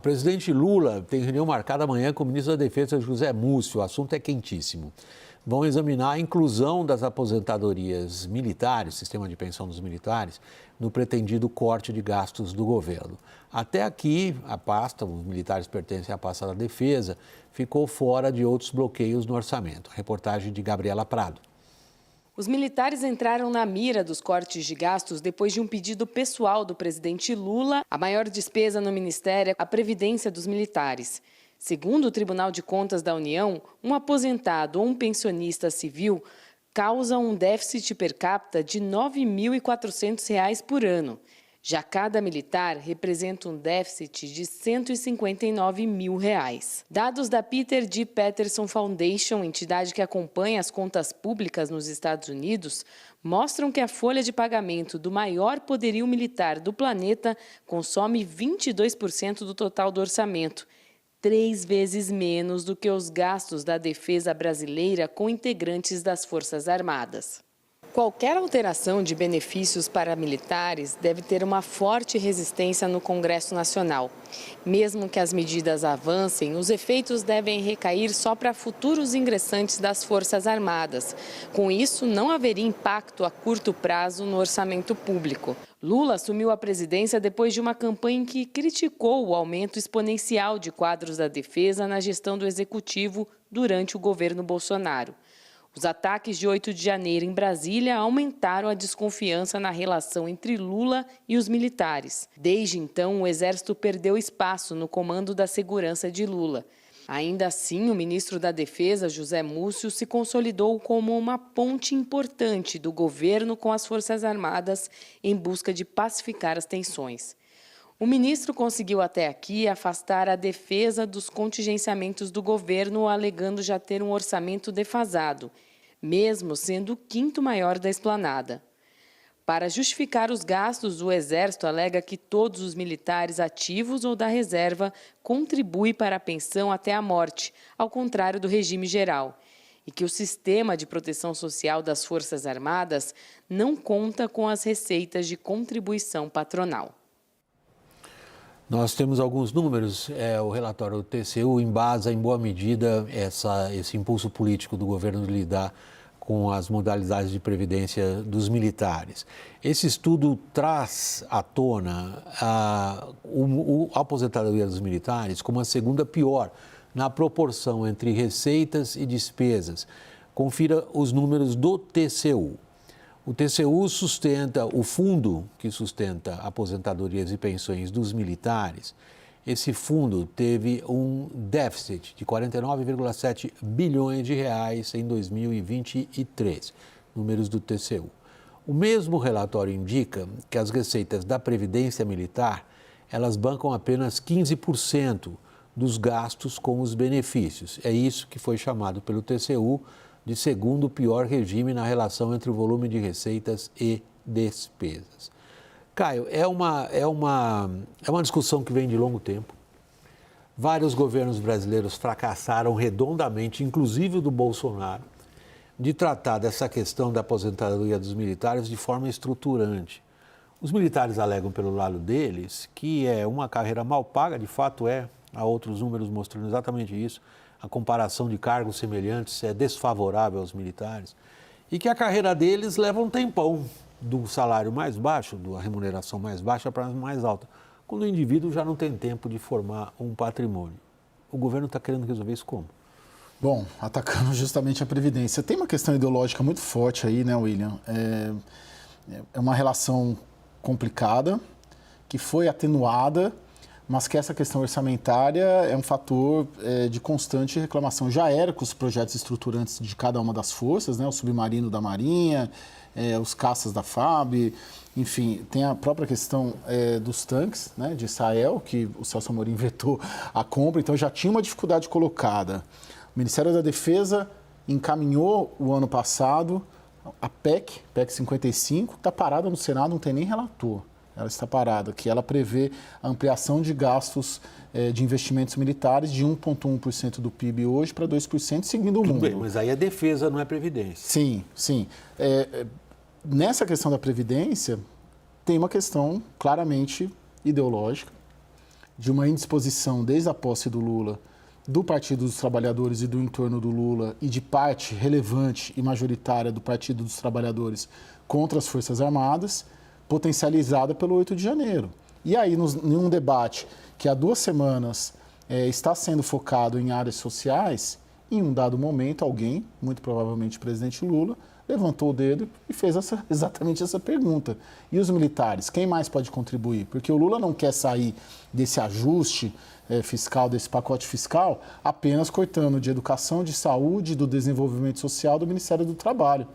O presidente Lula tem reunião marcada amanhã com o ministro da Defesa, José Múcio. O assunto é quentíssimo. Vão examinar a inclusão das aposentadorias militares, sistema de pensão dos militares, no pretendido corte de gastos do governo. Até aqui, a pasta, os militares pertencem à pasta da Defesa, ficou fora de outros bloqueios no orçamento. A reportagem de Gabriela Prado. Os militares entraram na mira dos cortes de gastos depois de um pedido pessoal do presidente Lula. A maior despesa no ministério é a previdência dos militares. Segundo o Tribunal de Contas da União, um aposentado ou um pensionista civil causa um déficit per capita de R$ 9.400 por ano. Já cada militar representa um déficit de R$ 159 mil. Dados da Peter D. Peterson Foundation, entidade que acompanha as contas públicas nos Estados Unidos, mostram que a folha de pagamento do maior poderio militar do planeta consome 22% do total do orçamento, 3 vezes menos do que os gastos da defesa brasileira com integrantes das Forças Armadas. Qualquer alteração de benefícios para militares deve ter uma forte resistência no Congresso Nacional. Mesmo que as medidas avancem, os efeitos devem recair só para futuros ingressantes das Forças Armadas. Com isso, não haveria impacto a curto prazo no orçamento público. Lula assumiu a presidência depois de uma campanha em que criticou o aumento exponencial de quadros da defesa na gestão do executivo durante o governo Bolsonaro. Os ataques de 8 de janeiro em Brasília aumentaram a desconfiança na relação entre Lula e os militares. Desde então, o Exército perdeu espaço no comando da segurança de Lula. Ainda assim, o ministro da Defesa, José Múcio, se consolidou como uma ponte importante do governo com as Forças Armadas em busca de pacificar as tensões. O ministro conseguiu até aqui afastar a defesa dos contingenciamentos do governo, alegando já ter um orçamento defasado, mesmo sendo o 5º maior da esplanada. Para justificar os gastos, o Exército alega que todos os militares ativos ou da reserva contribuem para a pensão até a morte, ao contrário do regime geral, e que o sistema de proteção social das Forças Armadas não conta com as receitas de contribuição patronal. Nós temos alguns números, o relatório do TCU embasa em boa medida esse impulso político do governo de lidar com as modalidades de previdência dos militares. Esse estudo traz à tona a aposentadoria dos militares como a segunda pior na proporção entre receitas e despesas. Confira os números do TCU. O TCU sustenta, o fundo que sustenta aposentadorias e pensões dos militares, esse fundo teve um déficit de 49,7 bilhões de reais em 2023, números do TCU. O mesmo relatório indica que as receitas da Previdência Militar, elas bancam apenas 15% dos gastos com os benefícios. É isso que foi chamado pelo TCU de segundo pior regime na relação entre o volume de receitas e despesas. Caio, é uma discussão que vem de longo tempo. Vários governos brasileiros fracassaram redondamente, inclusive o do Bolsonaro, de tratar dessa questão da aposentadoria dos militares de forma estruturante. Os militares alegam pelo lado deles que é uma carreira mal paga, de fato é, há outros números mostrando exatamente isso. A comparação de cargos semelhantes é desfavorável aos militares e que a carreira deles leva um tempão do salário mais baixo, da remuneração mais baixa para a mais alta, quando o indivíduo já não tem tempo de formar um patrimônio. O governo está querendo resolver isso como? Bom, atacando justamente a Previdência. Tem uma questão ideológica muito forte aí, né, William? É uma relação complicada, que foi atenuada, mas que essa questão orçamentária é um fator de constante reclamação. Já era com os projetos estruturantes de cada uma das forças, né? O submarino da Marinha, os caças da FAB, enfim, tem a própria questão dos tanques, né, de Israel, que o Celso Amorim vetou a compra, então já tinha uma dificuldade colocada. O Ministério da Defesa encaminhou o ano passado a PEC 55, está parada no Senado, não tem nem relator. Ela está parada, que ela prevê a ampliação de gastos de investimentos militares de 1,1% do PIB hoje para 2%, seguindo o mundo. Bem, mas aí é defesa, não é previdência. Sim, sim. Nessa questão da previdência, tem uma questão claramente ideológica de uma indisposição desde a posse do Lula, do Partido dos Trabalhadores e do entorno do Lula e de parte relevante e majoritária do Partido dos Trabalhadores contra as Forças Armadas, potencializada pelo 8 de janeiro. E aí, em um debate que há 2 semanas está sendo focado em áreas sociais, em um dado momento alguém, muito provavelmente o presidente Lula, levantou o dedo e fez exatamente essa pergunta. E os militares, quem mais pode contribuir? Porque o Lula não quer sair desse ajuste fiscal, desse pacote fiscal, apenas cortando de educação, de saúde, do desenvolvimento social do Ministério do Trabalho.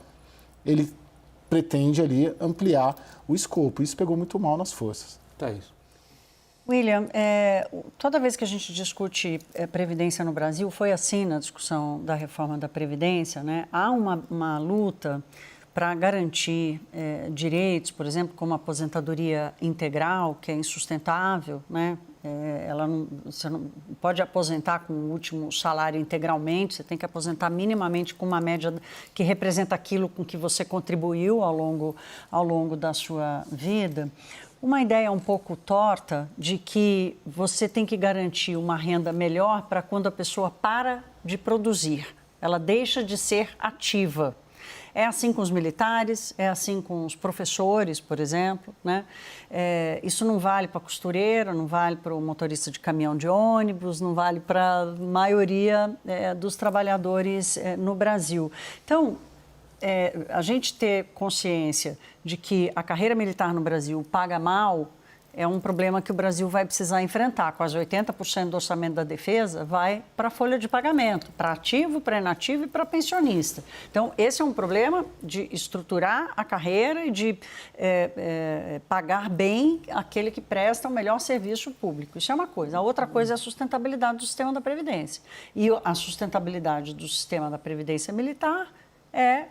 Ele pretende ali ampliar o escopo. Isso pegou muito mal nas forças. Tá isso. William, toda vez que a gente discute Previdência no Brasil, foi assim na discussão da reforma da Previdência, né? Há uma luta para garantir direitos, por exemplo, como a aposentadoria integral, que é insustentável, né? Você não pode aposentar com o último salário integralmente, você tem que aposentar minimamente com uma média que representa aquilo com que você contribuiu ao longo da sua vida. Uma ideia um pouco torta de que você tem que garantir uma renda melhor para quando a pessoa para de produzir, ela deixa de ser ativa. É assim com os militares, é assim com os professores, por exemplo, né? Isso não vale para a costureira, não vale para o motorista de caminhão de ônibus, não vale para a maioria dos trabalhadores no Brasil. Então, a gente ter consciência de que a carreira militar no Brasil paga mal é um problema que o Brasil vai precisar enfrentar. Quase 80% do orçamento da defesa vai para a folha de pagamento, para ativo, para inativo e para pensionista. Então, esse é um problema de estruturar a carreira e de pagar bem aquele que presta o melhor serviço público. Isso é uma coisa. A outra coisa é a sustentabilidade do sistema da Previdência. E a sustentabilidade do sistema da Previdência Militar é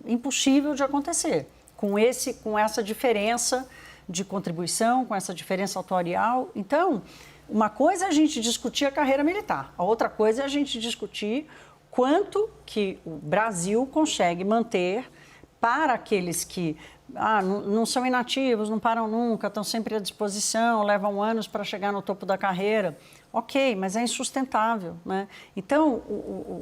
impossível de acontecer, com essa diferença de contribuição, com essa diferença atuarial. Então, uma coisa é a gente discutir a carreira militar, a outra coisa é a gente discutir quanto que o Brasil consegue manter para aqueles que não são inativos, não param nunca, estão sempre à disposição, levam anos para chegar no topo da carreira. Ok, mas é insustentável, né? Então,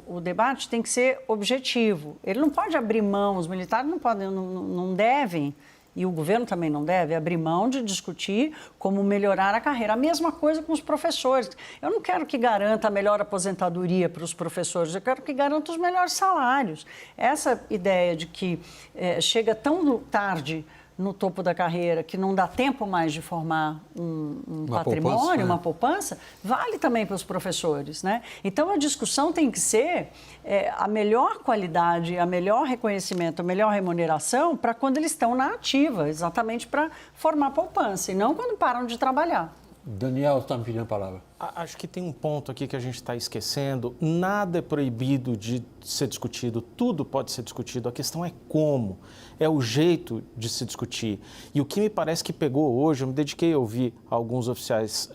o debate tem que ser objetivo. Ele não pode abrir mão, os militares não devem, e o governo também não deve, abrir mão de discutir como melhorar a carreira. A mesma coisa com os professores. Eu não quero que garanta a melhor aposentadoria para os professores, eu quero que garanta os melhores salários. Essa ideia de que chega tão tarde no topo da carreira, que não dá tempo mais de formar um patrimônio, poupança, né? Uma poupança, vale também para os professores, né? Então, a discussão tem que ser a melhor qualidade, a melhor reconhecimento, a melhor remuneração para quando eles estão na ativa, exatamente para formar poupança, e não quando param de trabalhar. Daniel está me pedindo a palavra. Acho que tem um ponto aqui que a gente está esquecendo. Nada é proibido de ser discutido, tudo pode ser discutido. A questão é como, é o jeito de se discutir. E o que me parece que pegou hoje, eu me dediquei a ouvir alguns oficiais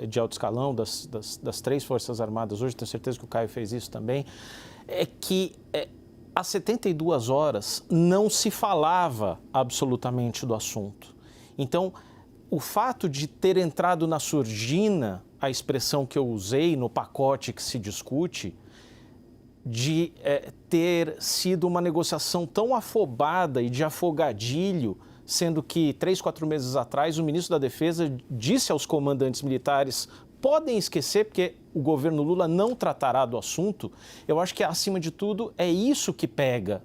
de alto escalão das 3 Forças Armadas hoje, tenho certeza que o Caio fez isso também, é que há 72 horas não se falava absolutamente do assunto. Então, o fato de ter entrado na surdina, a expressão que eu usei no pacote que se discute, de ter sido uma negociação tão afobada e de afogadilho, sendo que 3, 4 meses atrás o ministro da Defesa disse aos comandantes militares: podem esquecer porque o governo Lula não tratará do assunto. Eu acho que, acima de tudo, é isso que pega.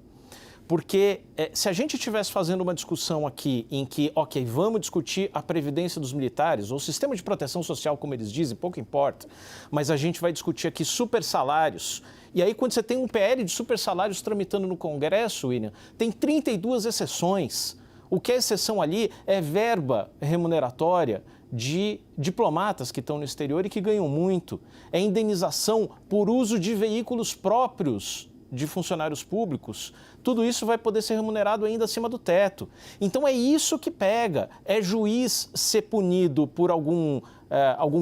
Porque se a gente estivesse fazendo uma discussão aqui em que, ok, vamos discutir a previdência dos militares, ou o sistema de proteção social, como eles dizem, pouco importa, mas a gente vai discutir aqui super salários. E aí, quando você tem um PL de super salários tramitando no Congresso, William, tem 32 exceções. O que é exceção ali é verba remuneratória de diplomatas que estão no exterior e que ganham muito. É indenização por uso de veículos próprios de funcionários públicos. Tudo isso vai poder ser remunerado ainda acima do teto. Então é isso que pega, é juiz ser punido por algum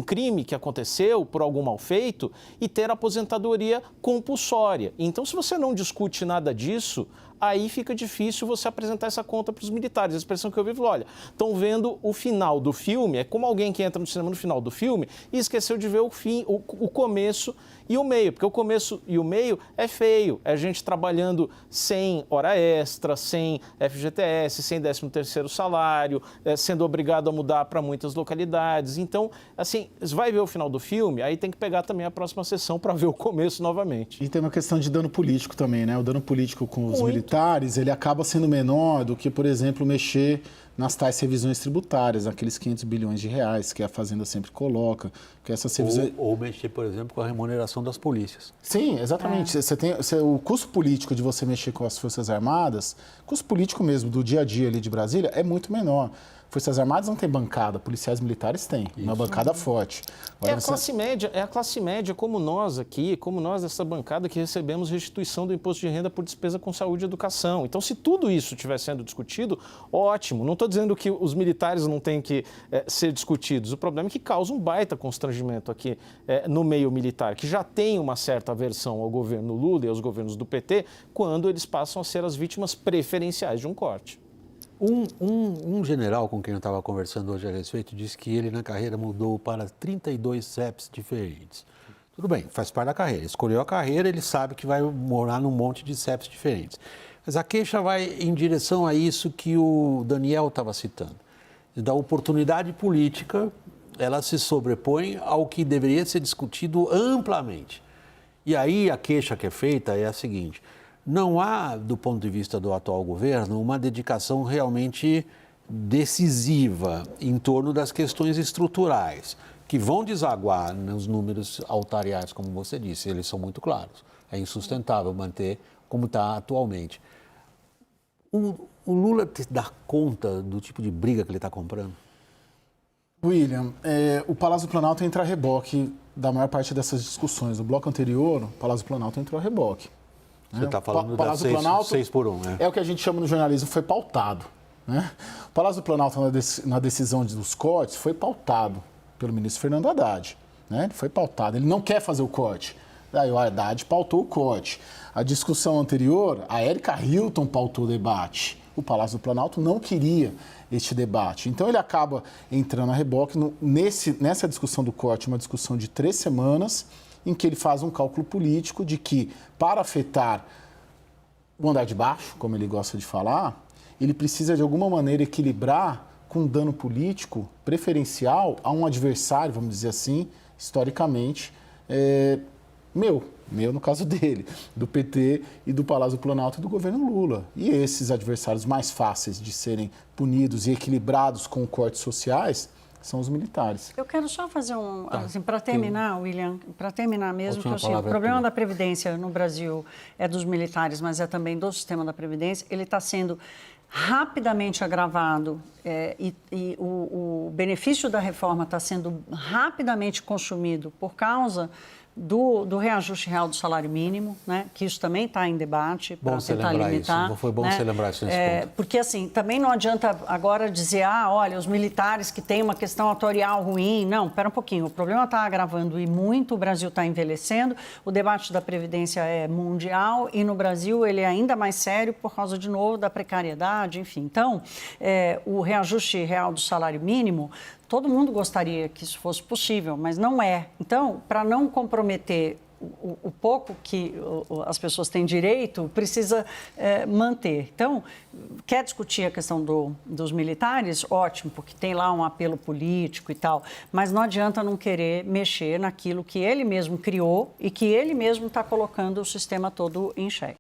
crime que aconteceu, por algum mal feito, e ter aposentadoria compulsória. Então, se você não discute nada disso, aí fica difícil você apresentar essa conta para os militares. A expressão que eu vi falou, olha, estão vendo o final do filme, é como alguém que entra no cinema no final do filme e esqueceu de ver o fim, o começo e o meio, porque o começo e o meio é feio, é gente trabalhando sem hora extra, sem FGTS, sem 13º salário, sendo obrigado a mudar para muitas localidades. Então, assim, você vai ver o final do filme, aí tem que pegar também a próxima sessão para ver o começo novamente. E tem uma questão de dano político também, né? O dano político com os militares, ele acaba sendo menor do que, por exemplo, mexer nas tais revisões tributárias, aqueles 500 bilhões de reais que a Fazenda sempre coloca. Que essas revisões... ou mexer, por exemplo, com a remuneração das polícias. Sim, exatamente. O custo político de você mexer com as Forças Armadas, custo político mesmo do dia a dia ali de Brasília, é muito menor. Forças Armadas não tem bancada, policiais militares têm, uma bancada forte. Agora, é a classe média como nós aqui, como nós dessa bancada que recebemos restituição do imposto de renda por despesa com saúde e educação. Então, se tudo isso estiver sendo discutido, ótimo. Não estou dizendo que os militares não têm que ser discutidos. O problema é que causa um baita constrangimento aqui no meio militar, que já tem uma certa aversão ao governo Lula e aos governos do PT, quando eles passam a ser as vítimas preferenciais de um corte. Um general com quem eu estava conversando hoje a respeito disse que ele na carreira mudou para 32 CEPs diferentes. Tudo bem, faz parte da carreira. Escolheu a carreira, ele sabe que vai morar num monte de CEPs diferentes. Mas a queixa vai em direção a isso que o Daniel estava citando. Da oportunidade política, ela se sobrepõe ao que deveria ser discutido amplamente. E aí a queixa que é feita é a seguinte: não há, do ponto de vista do atual governo, uma dedicação realmente decisiva em torno das questões estruturais, que vão desaguar nos números altariais, como você disse, eles são muito claros. É insustentável manter como está atualmente. O Lula dá conta do tipo de briga que ele está comprando? William, o Palácio do Planalto entra a reboque da maior parte dessas discussões. No bloco anterior, o Palácio do Planalto entrou a reboque. Você está falando da Palácio do Planalto 6 por 1, né? É o que a gente chama no jornalismo, foi pautado. Né? O Palácio do Planalto, na decisão dos cortes, foi pautado pelo ministro Fernando Haddad. Né? Ele foi pautado, ele não quer fazer o corte. Daí o Haddad pautou o corte. A discussão anterior, a Érica Hilton pautou o debate. O Palácio do Planalto não queria este debate. Então ele acaba entrando a reboque nessa discussão do corte, uma discussão de 3 semanas, em que ele faz um cálculo político de que, para afetar o andar de baixo, como ele gosta de falar, ele precisa, de alguma maneira, equilibrar com dano político preferencial a um adversário, vamos dizer assim, historicamente, meu no caso dele, do PT e do Palácio do Planalto e do governo Lula. E esses adversários mais fáceis de serem punidos e equilibrados com cortes sociais são os militares. Eu quero só fazer assim, para terminar, William, para terminar mesmo, que assim, o problema da Previdência no Brasil é dos militares, mas é também do sistema da Previdência, ele está sendo rapidamente agravado e o benefício da reforma está sendo rapidamente consumido por causa do reajuste real do salário mínimo, né? Que isso também está em debate para tentar limitar. Isso. Foi bom você lembrar isso nesse ponto. Porque, assim, também não adianta agora dizer, olha, os militares que têm uma questão atuarial ruim. Não, espera um pouquinho, o problema está agravando e muito, o Brasil está envelhecendo, o debate da Previdência é mundial e no Brasil ele é ainda mais sério por causa, de novo, da precariedade, enfim. Então, o reajuste real do salário mínimo, todo mundo gostaria que isso fosse possível, mas não é. Então, para não comprometer o pouco que as pessoas têm direito, precisa manter. Então, quer discutir a questão dos militares? Ótimo, porque tem lá um apelo político e tal, mas não adianta não querer mexer naquilo que ele mesmo criou e que ele mesmo está colocando o sistema todo em xeque.